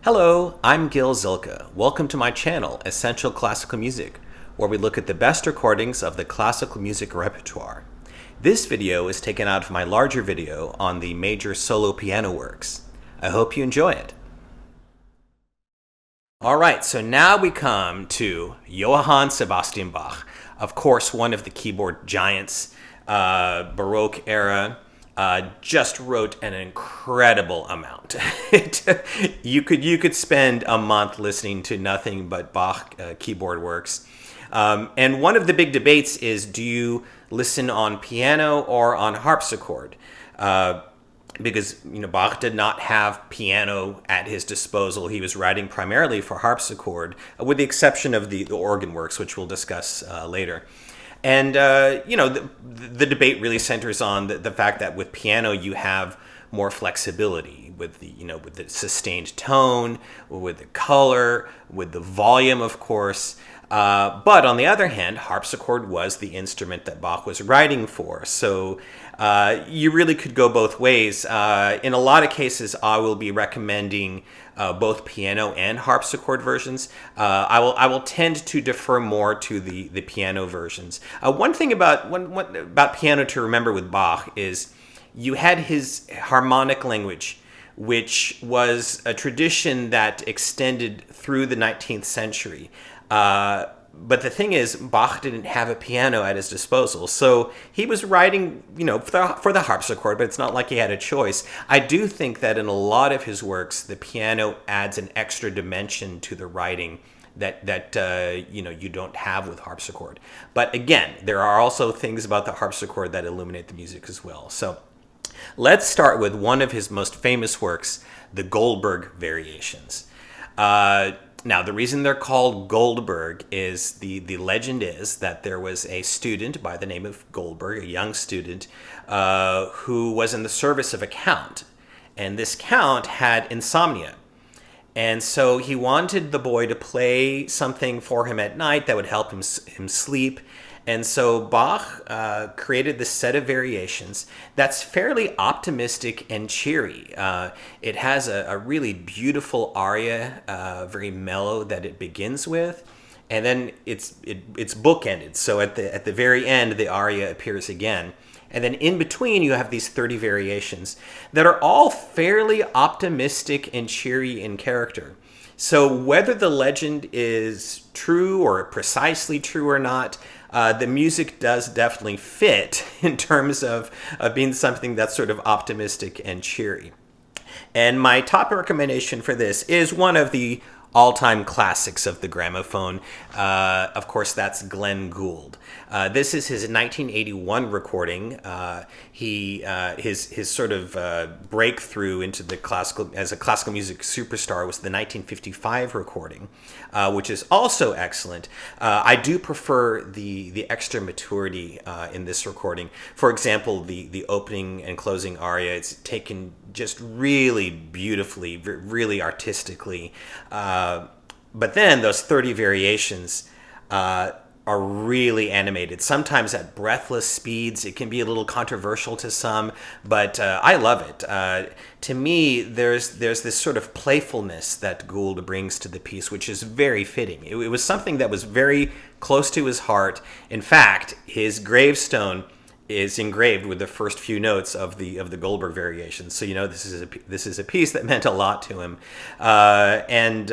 Hello, I'm Gil Zilkha. Welcome to my channel, Essential Classical Music, where we look at the best recordings of the classical music repertoire. This video is taken out of my larger video on the major solo piano works. I hope you enjoy it. Alright, so now we come to Johann Sebastian Bach. Of course, one of the keyboard giants, Baroque era. Just wrote an incredible amount. You could spend a month listening to nothing but Bach keyboard works. And one of the big debates is, do you listen on piano or on harpsichord? Because Bach did not have piano at his disposal. He was writing primarily for harpsichord, with the exception of the organ works, which we'll discuss later. And, the debate really centers on the fact that with piano you have more flexibility with the sustained tone, with the color, with the volume, of course. But on the other hand, harpsichord was the instrument that Bach was writing for. So you really could go both ways. In a lot of cases, I will be recommending both piano and harpsichord versions. I will tend to defer more to the piano versions. One thing about piano to remember with Bach is you had his harmonic language, which was a tradition that extended through the 19th century. But the thing is, Bach didn't have a piano at his disposal, so he was writing, for the harpsichord, but it's not like he had a choice. I do think that in a lot of his works, the piano adds an extra dimension to the writing that you don't have with harpsichord. But again, there are also things about the harpsichord that illuminate the music as well. So let's start with one of his most famous works, the Goldberg Variations. Now, the reason they're called Goldberg is the legend is that there was a student by the name of Goldberg, a young student, who was in the service of a count. And this count had insomnia. And so he wanted the boy to play something for him at night that would help him sleep. And so Bach created this set of variations that's fairly optimistic and cheery. It has a really beautiful aria, very mellow, that it begins with, and then it's bookended. So at the very end, the aria appears again. And then in between, you have these 30 variations that are all fairly optimistic and cheery in character. So whether the legend is true or precisely true or not, the music does definitely fit in terms of being something that's sort of optimistic and cheery. And my top recommendation for this is one of the all-time classics of the gramophone. Of course, that's Glenn Gould. This is his 1981 recording. His sort of breakthrough into the as a classical music superstar was the 1955 recording, which is also excellent. I do prefer the extra maturity in this recording. For example, the opening and closing aria, it's taken just really beautifully, really artistically. But then those 30 variations are really animated, sometimes at breathless speeds. It can be a little controversial to some, but I love it. To me, there's this sort of playfulness that Gould brings to the piece, which is very fitting. It was something that was very close to his heart. In fact, his gravestone is engraved with the first few notes of the Goldberg Variations. So this is a piece that meant a lot to him, and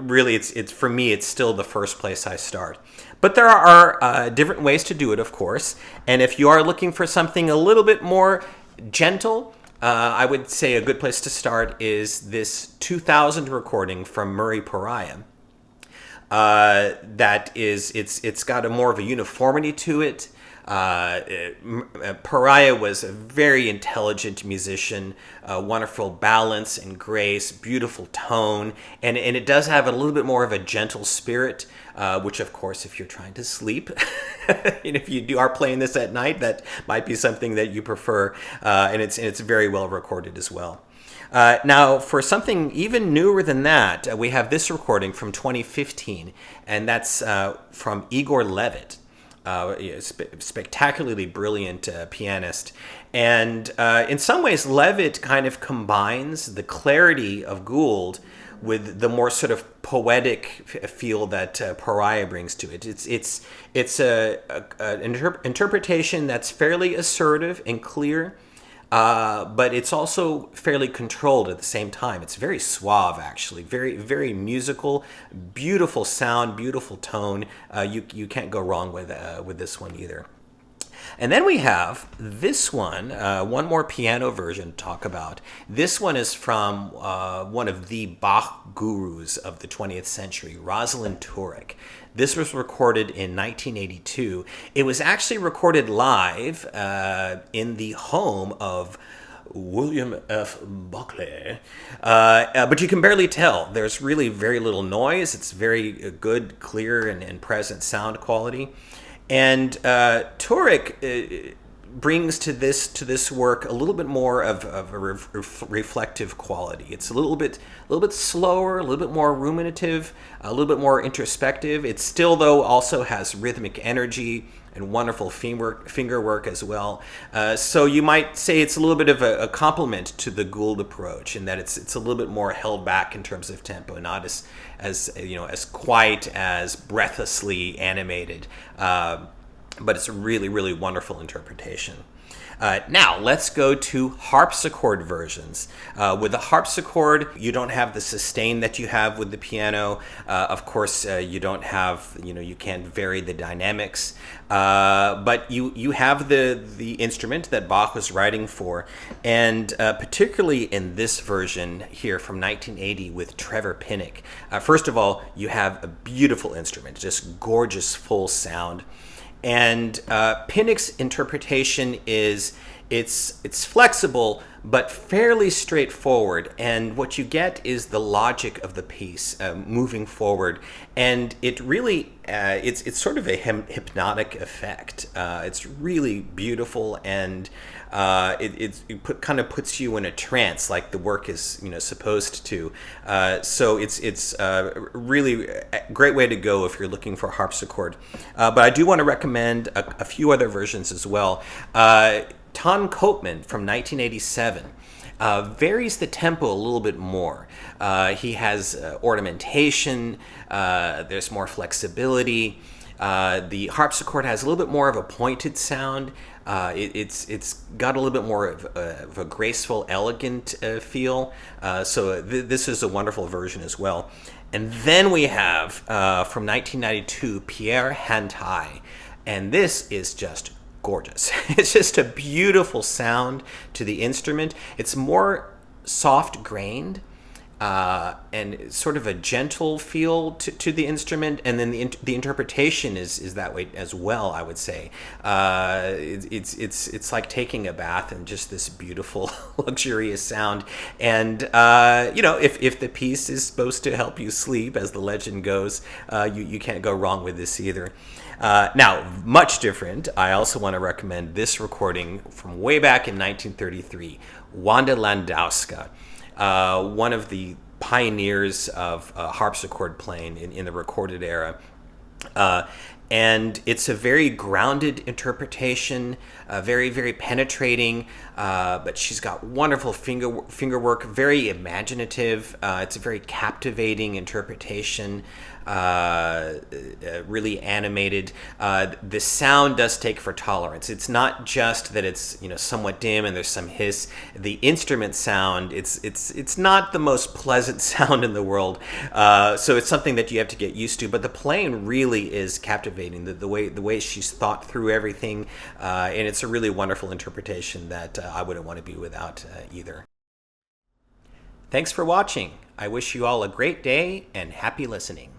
really, it's for me, it's still the first place I start. But there are different ways to do it, of course. And if you are looking for something a little bit more gentle, I would say a good place to start is this 2000 recording from Murray Pariah. It's got more of a uniformity to it. Pariah was a very intelligent musician, wonderful balance and grace, beautiful tone, and it does have a little bit more of a gentle spirit, which of course, if you're trying to sleep, and if you are playing this at night, that might be something that you prefer, and it's very well recorded as well. Now, for something even newer than that, we have this recording from 2015, and that's from Igor Levit. spectacularly brilliant pianist. And in some ways, Levitt kind of combines the clarity of Gould with the more sort of poetic feel that Pariah brings to it. It's an interpretation that's fairly assertive and clear, but it's also fairly controlled at the same time. It's very suave, actually, very musical, beautiful sound, beautiful tone. You can't go wrong with this one either. And then we have this one more piano version to talk about. This one is from one of the Bach gurus of the 20th century, Rosalind Turek. This was recorded in 1982. It was actually recorded live in the home of William F. Buckley, but you can barely tell. There's really very little noise. It's very good, clear, and present sound quality. And Turek brings to this work a little bit more of a reflective quality. It's a little bit slower, a little bit more ruminative, a little bit more introspective. It still, though, also has rhythmic energy and wonderful finger work as well. So you might say it's a little bit of a complement to the Gould approach in that it's a little bit more held back in terms of tempo, not as quiet, as breathlessly animated. But it's a really, really wonderful interpretation. Now, let's go to harpsichord versions. With the harpsichord, you don't have the sustain that you have with the piano. Of course, you don't have, you can't vary the dynamics. But you have the instrument that Bach was writing for. And particularly in this version here from 1980 with Trevor Pinnock. First of all, you have a beautiful instrument, just gorgeous full sound. And Pinnock's interpretation is it's flexible but fairly straightforward, and what you get is the logic of the piece moving forward, and it really it's sort of a hypnotic effect. It's really beautiful, and kind of puts you in a trance, like the work is supposed to. So it's really a great way to go if you're looking for harpsichord. But I do want to recommend a few other versions as well. Ton Koopman from 1987 varies the tempo a little bit more. He has ornamentation, there's more flexibility. The harpsichord has a little bit more of a pointed sound. It's got a little bit more of a graceful, elegant feel. So this is a wonderful version as well. And then we have from 1992 Pierre Hantai, and this is just gorgeous. It's just a beautiful sound to the instrument. It's more soft-grained and sort of a gentle feel to the instrument, and then the interpretation is that way as well, I would say. It's like taking a bath in just this beautiful, luxurious sound. And if the piece is supposed to help you sleep, as the legend goes, you can't go wrong with this either. Now, much different, I also want to recommend this recording from way back in 1933, Wanda Landowska, one of the pioneers of harpsichord playing in the recorded era. And it's a very grounded interpretation, very, very penetrating, but she's got wonderful finger work, very imaginative. It's a very captivating interpretation, really animated. The sound does take for tolerance. It's not just that it's somewhat dim and there's some hiss. The instrument sound, it's not the most pleasant sound in the world. So it's something that you have to get used to. But the playing really is captivating. The way she's thought through everything, and it's a really wonderful interpretation that I wouldn't want to be without either. Thanks for watching. I wish you all a great day and happy listening.